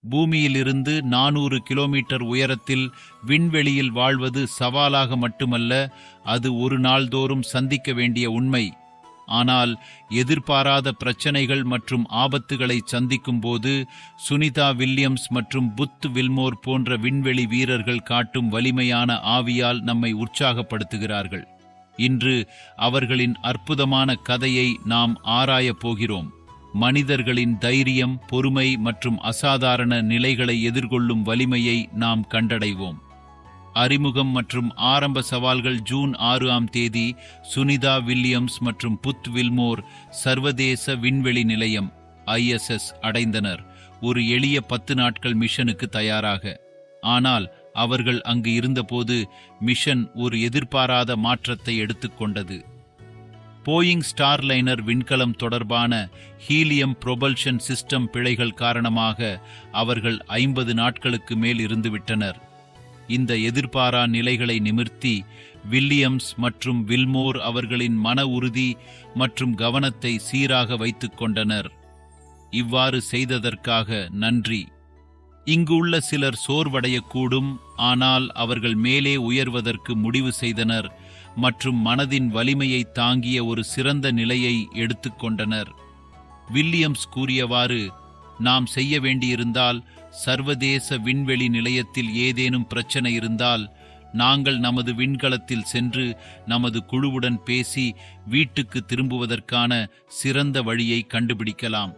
பூமியிலிருந்து 400 கிலோமீட்டர் உயரத்தில் விண்வெளியில் வாழ்வது சவாலாக மட்டுமல்ல, அது ஒரு நாள்தோறும் சந்திக்க வேண்டிய உண்மை. ஆனால் எதிர்பாராத பிரச்சனைகள் மற்றும் ஆபத்துகளை சந்திக்கும் போது சுனிதா வில்லியம்ஸ் மற்றும் புத் வில்மோர் போன்ற விண்வெளி வீரர்கள் காட்டும் வலிமையான ஆவியால் நம்மை உற்சாகப்படுத்துகிறார்கள். இன்று அவர்களின் அற்புதமான கதையை நாம் ஆராயப் போகிறோம். மனிதர்களின் தைரியம், பொறுமை மற்றும் அசாதாரண நிலைகளை எதிர்கொள்ளும் வலிமையை நாம் கண்டடைவோம். அறிமுகம் மற்றும் ஆரம்ப சவால்கள். ஜூன் 6ஆம் தேதி சுனிதா வில்லியம்ஸ் மற்றும் புத் வில்மோர் சர்வதேச விண்வெளி நிலையம் ISS அடைந்தனர், ஒரு எளிய 10 நாட்கள் மிஷனுக்கு தயாராக. ஆனால் அவர்கள் அங்கு இருந்தபோது மிஷன் ஒரு எதிர்பாராத மாற்றத்தை எடுத்துக்கொண்டது. போயிங் ஸ்டார்லைனர் விண்கலம் தொடர்பான ஹீலியம் புரொபல்ஷன் சிஸ்டம் பிழைகள் காரணமாக அவர்கள் 50 நாட்களுக்கு மேல் இருந்துவிட்டனர். இந்த எதிர்பாரா நிலைகளை நிமிர்த்தி வில்லியம்ஸ் மற்றும் வில்மோர் அவர்களின் மன உறுதி மற்றும் கவனத்தை சீராக வைத்துக் கொண்டனர். இவ்வாறு செய்ததற்காக நன்றி. இங்கு உள்ள சிலர் சோர்வடையக்கூடும், ஆனால் அவர்கள் மேலே உயர்வதற்கு முடிவு செய்தனர் மற்றும் மனதின் வலிமையை தாங்கிய ஒரு சிறந்த நிலையை எடுத்துக்கொண்டனர். வில்லியம்ஸ் கூறியவாறு, நாம் செய்ய வேண்டியிருந்தால், சர்வதேச விண்வெளி நிலையத்தில் ஏதேனும் பிரச்சனை இருந்தால், நாங்கள் நமது விண்கலத்தில் சென்று நமது குழுவுடன் பேசி வீட்டுக்கு திரும்புவதற்கான சிறந்த வழியை கண்டுபிடிக்கலாம்.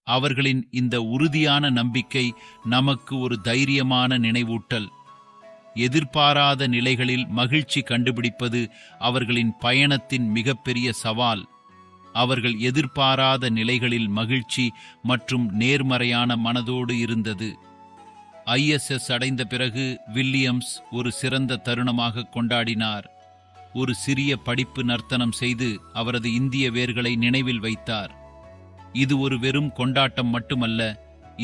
அவர்களின் இந்த உறுதியான நம்பிக்கை நமக்கு ஒரு தைரியமான நினைவூட்டல். எதிர்பாராத நிலைகளில் மகிழ்ச்சி கண்டுபிடிப்பது அவர்களின் பயணத்தின் மிகப்பெரிய சவால். அவர்கள் எதிர்பாராத நிலைகளில் மகிழ்ச்சி மற்றும் நேர்மறையான மனதோடு இருந்தது. ISS அடைந்த பிறகு வில்லியம்ஸ் ஒரு சிறந்த தருணமாக கொண்டாடினார். ஒரு சிறிய படிப்பு நர்த்தனம் செய்து அவரது இந்திய வேர்களை நினைவில் வைத்தார். இது ஒரு வெறும் கொண்டாட்டம் மட்டுமல்ல,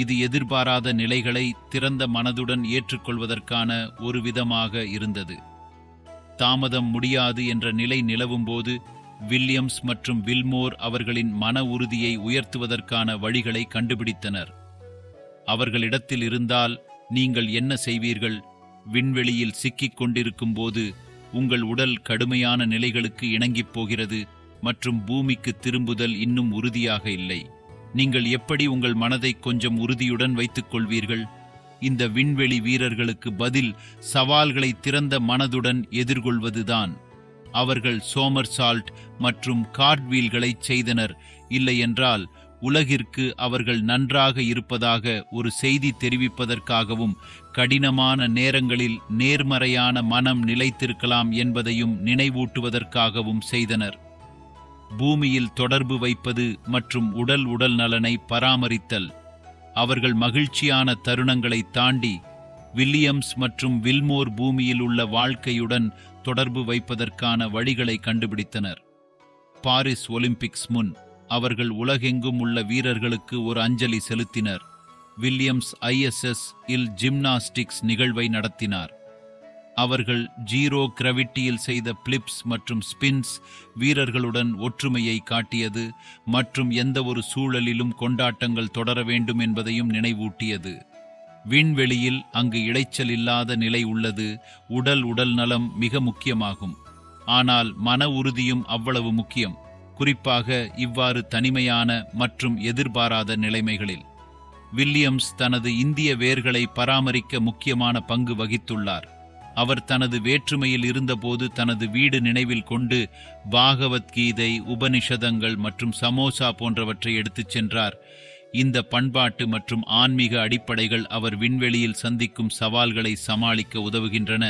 இது எதிர்பாராத நிலைகளை திறந்த மனதுடன் ஏற்றுக்கொள்வதற்கான ஒரு விதமாக இருந்தது. தாமதம் முடியாது என்ற நிலை நிலவும்போது வில்லியம்ஸ் மற்றும் வில்மோர் அவர்களின் மன உறுதியை உயர்த்துவதற்கான வழிகளை கண்டுபிடித்தனர். அவர்களிடத்தில் இருந்தால் நீங்கள் என்ன செய்வீர்கள்? விண்வெளியில் சிக்கிக் கொண்டிருக்கும் போது உங்கள் உடல் கடுமையான நிலைகளுக்கு இணங்கிப் போகிறது மற்றும் பூமிக்கு திரும்புதல் இன்னும் உறுதியாக இல்லை. நீங்கள் எப்படி உங்கள் மனதை கொஞ்சம் உறுதியுடன் வைத்துக் கொள்வீர்கள்? இந்த விண்வெளி வீரர்களுக்கு பதில் சவால்களை திறந்த மனதுடன் எதிர்கொள்வதுதான். அவர்கள் சோமர்சால்ட் மற்றும் கார்ட்வீல்களை செய்தனர். இல்லையென்றால் உலகிற்கு அவர்கள் நன்றாக இருப்பதாக ஒரு செய்தி தெரிவிப்பதற்காகவும் கடினமான நேரங்களில் நேர்மறையான மனம் நிலைத்திருக்கலாம் என்பதையும் நினைவூட்டுவதற்காகவும் செய்தனர். பூமியில் தொடர்பு வைப்பது மற்றும் உடல் நலனை பராமரித்தல். அவர்கள் மகிழ்ச்சியான தருணங்களை தாண்டி வில்லியம்ஸ் மற்றும் வில்மோர் பூமியில் உள்ள வாழ்க்கையுடன் தொடர்பு வைப்பதற்கான வழிகளை கண்டுபிடித்தனர். பாரிஸ் ஒலிம்பிக்ஸ் முன் அவர்கள் உலகெங்கும் உள்ள வீரர்களுக்கு ஒரு அஞ்சலி செலுத்தினர். வில்லியம்ஸ் ISS இல் ஜிம்னாஸ்டிக்ஸ் நிகழ்வை நடத்தினார். அவர்கள் ஜீரோ கிராவிட்டியில் செய்த பிளிப்ஸ் மற்றும் ஸ்பின்ஸ் வீரர்களுடன் ஒற்றுமையை காட்டியது மற்றும் எந்த ஒரு சூழலிலும் கொண்டாட்டங்கள் தொடர வேண்டும் என்பதையும் நினைவூட்டியது. விண்வெளியில் அங்கு இடைச்சல் இல்லாத நிலை உள்ளது. உடல் நலம் மிக முக்கியமாகும், ஆனால் மன உறுதியும் அவ்வளவு முக்கியம், குறிப்பாக இவ்வாறு தனிமையான மற்றும் எதிர்பாராத நிலைமைகளில். வில்லியம்ஸ் தனது இந்திய வேர்களை பராமரிக்க முக்கியமான பங்கு வகித்துள்ளார். அவர் தனது வேற்றுமையில் இருந்தபோது தனது வீடு நினைவில் கொண்டு பாகவத்கீதை, உபனிஷதங்கள் மற்றும் சமோசா போன்றவற்றை எடுத்துச் சென்றார். இந்த பண்பாட்டு மற்றும் ஆன்மீக அடிப்படைகள் அவர் விண்வெளியில் சந்திக்கும் சவால்களை சமாளிக்க உதவுகின்றன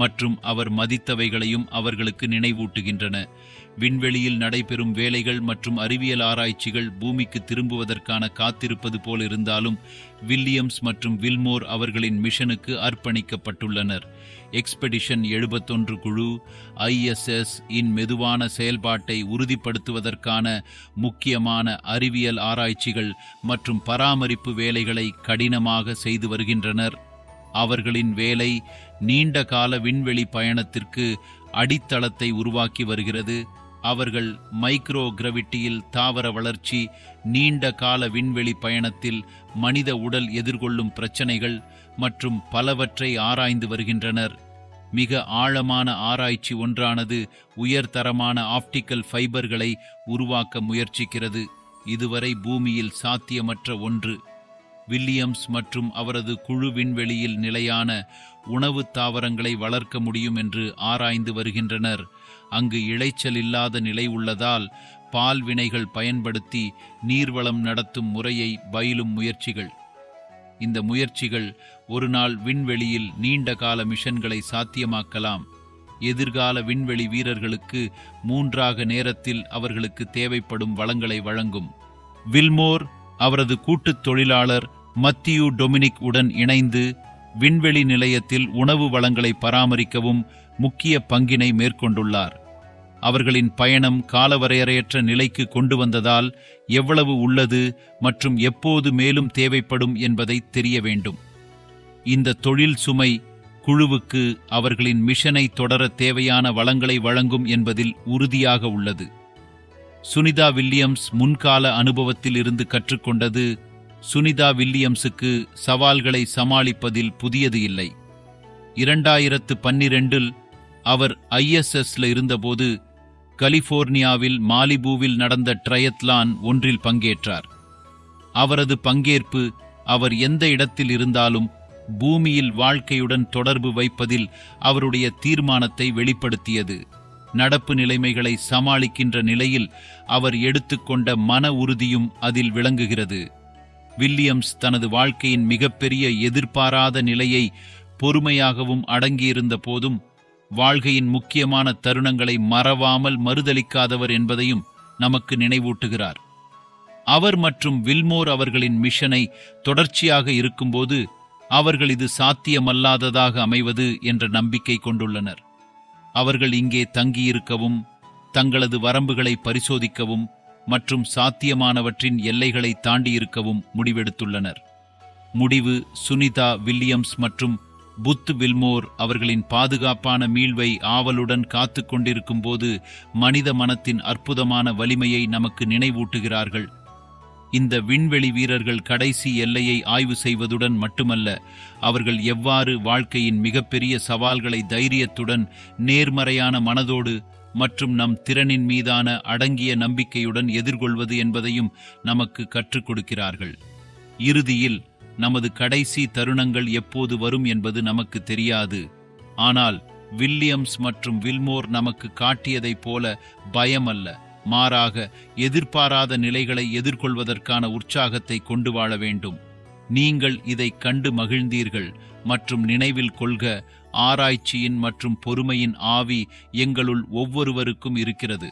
மற்றும் அவர் மதித்தவைகளையும் அவர்களுக்கு நினைவூட்டுகின்றன. விண்வெளியில் நடைபெறும் வேலைகள் மற்றும் அறிவியல் ஆராய்ச்சிகள் பூமிக்கு திரும்புவதற்கான காத்திருப்பது போல் இருந்தாலும் வில்லியம்ஸ் மற்றும் வில்மோர் அவர்களின் மிஷனுக்கு அர்ப்பணிக்கப்பட்டுள்ளனர். எக்ஸ்பெடிஷன் 71 குழு ISS இன் மெதுவான செயல்பாட்டை உறுதிப்படுத்துவதற்கான முக்கியமான அறிவியல் ஆராய்ச்சிகள் மற்றும் பராமரிப்பு வேலைகளை கடினமாக செய்து வருகின்றனர். அவர்களின் வேலை நீண்ட கால விண்வெளி பயணத்திற்கு அடித்தளத்தை உருவாக்கி வருகிறது. அவர்கள் மைக்ரோ கிராவிட்டியில் தாவர வளர்ச்சி, நீண்ட கால விண்வெளி பயணத்தில் மனித உடல் எதிர்கொள்ளும் பிரச்சனைகள் மற்றும் பலவற்றை ஆராய்ந்து வருகின்றனர். மிக ஆழமான ஆராய்ச்சி ஒன்றானது உயர்தரமான ஆப்டிக்கல் ஃபைபர்களை உருவாக்க முயற்சிக்கிறது. இதுவரை பூமியில் சாத்தியமற்ற ஒன்று. வில்லியம்ஸ் மற்றும் அவரது குழு விண்வெளியில் நிலையான உணவு தாவரங்களை வளர்க்க முடியும் என்று ஆராய்ந்து வருகின்றனர். அங்கு இளைச்சல் இல்லாத நிலை உள்ளதால் பால் வினைகள் பயன்படுத்தி நீர்வளம் நடத்தும் முறையை பயிலும் முயற்சிகள். இந்த முயற்சிகள் ஒரு நாள் விண்வெளியில் நீண்ட கால மிஷன்களை சாத்தியமாக்கலாம். எதிர்கால விண்வெளி வீரர்களுக்கு 3 நேரத்தில் அவர்களுக்கு தேவைப்படும் வளங்களை வழங்கும். வில்மோர் அவரது கூட்டுத் தொழிலாளர் மத்தியூ டொமினிக் உடன் இணைந்து விண்வெளி நிலையத்தில் உணவு வளங்களை பராமரிக்கவும் முக்கிய பங்கினை மேற்கொண்டுள்ளார். அவர்களின் பயணம் காலவரையறையற்ற நிலைக்கு கொண்டு வந்ததால் எவ்வளவு உள்ளது மற்றும் எப்போது மேலும் தேவைப்படும் என்பதை தெரிய வேண்டும். இந்த தொழில் சுமை குழுவுக்கு அவர்களின் மிஷனை தொடர தேவையான வளங்களை வழங்கும் என்பதில் உறுதியாக உள்ளது. சுனிதா வில்லியம்ஸ் முன்கால அனுபவத்தில் இருந்து கற்றுக்கொண்டது சுனிதா வில்லியம்ஸுக்கு சவால்களை சமாளிப்பதில் புதியது இல்லை. 2012இல் அவர் ISSல இருந்தபோது கலிபோர்னியாவில் மாலிபூவில் நடந்த ட்ரையத்லான் ஒன்றில் பங்கேற்றார். அவரது பங்கேற்பு அவர் எந்த இடத்தில் இருந்தாலும் பூமியில் வாழ்க்கையுடன் தொடர்பு வைப்பதில் அவருடைய தீர்மானத்தை வெளிப்படுத்தியது. நடப்பு நிலைமைகளை சமாளிக்கின்ற நிலையில் அவர் எடுத்துக்கொண்ட மன உறுதியும் அதில் விளங்குகிறது. வில்லியம்ஸ் தனது வாழ்க்கையின் மிகப்பெரிய எதிர்பாராத நிலையை பொறுமையாகவும் அடங்கியிருந்த போதும் வாழ்க்கையின் முக்கியமான தருணங்களை மறவாமல் மறுதலிக்காதவர் என்பதையும் நமக்கு நினைவூட்டுகிறார். அவர் மற்றும் வில்மோர் அவர்களின் மிஷனை தொடர்ச்சியாக இருக்கும்போது அவர்கள் இது சாத்தியமல்லாததாக அமைவது என்ற நம்பிக்கை கொண்டுள்ளனர். அவர்கள் இங்கே தங்கியிருக்கவும் தங்களது வரம்புகளை பரிசோதிக்கவும் மற்றும் சாத்தியமானவற்றின் எல்லைகளை தாண்டியிருக்கவும் முடிவெடுத்துள்ளனர். முடிவு சுனிதா வில்லியம்ஸ் மற்றும் புத் வில்மோர் அவர்களின் பாதுகாப்பான மீள்வை ஆவலுடன் காத்து கொண்டிருக்கும் போது மனித மனத்தின் அற்புதமான வலிமையை நமக்கு நினைவூட்டுகிறார்கள். இந்த விண்வெளி வீரர்கள் கடைசி எல்லையை ஆய்வு செய்வதுடன் மட்டுமல்ல, அவர்கள் எவ்வாறு வாழ்க்கையின் மிகப்பெரிய சவால்களை தைரியத்துடன், நேர்மறையான மனதோடு மற்றும் நம் திறனின் மீதான அடங்கிய நம்பிக்கையுடன் எதிர்கொள்வது என்பதையும் நமக்கு கற்றுக் கொடுக்கிறார்கள். இறுதியில் நமது கடைசி தருணங்கள் எப்போது வரும் என்பது நமக்கு தெரியாது. ஆனால் வில்லியம்ஸ் மற்றும் வில்மோர் நமக்கு காட்டியதைப் போல பயம் அல்ல, மாறாக எதிர்பாராத நிலைகளை எதிர்கொள்வதற்கான உற்சாகத்தை கொண்டு வாழ வேண்டும். நீங்கள் இதை கண்டு மகிழ்ந்தீர்கள் மற்றும் நினைவில் கொள்க, ஆராய்ச்சியின் மற்றும் பொறுமையின் ஆவி எங்களுள் ஒவ்வொருவருக்கும் இருக்கிறது.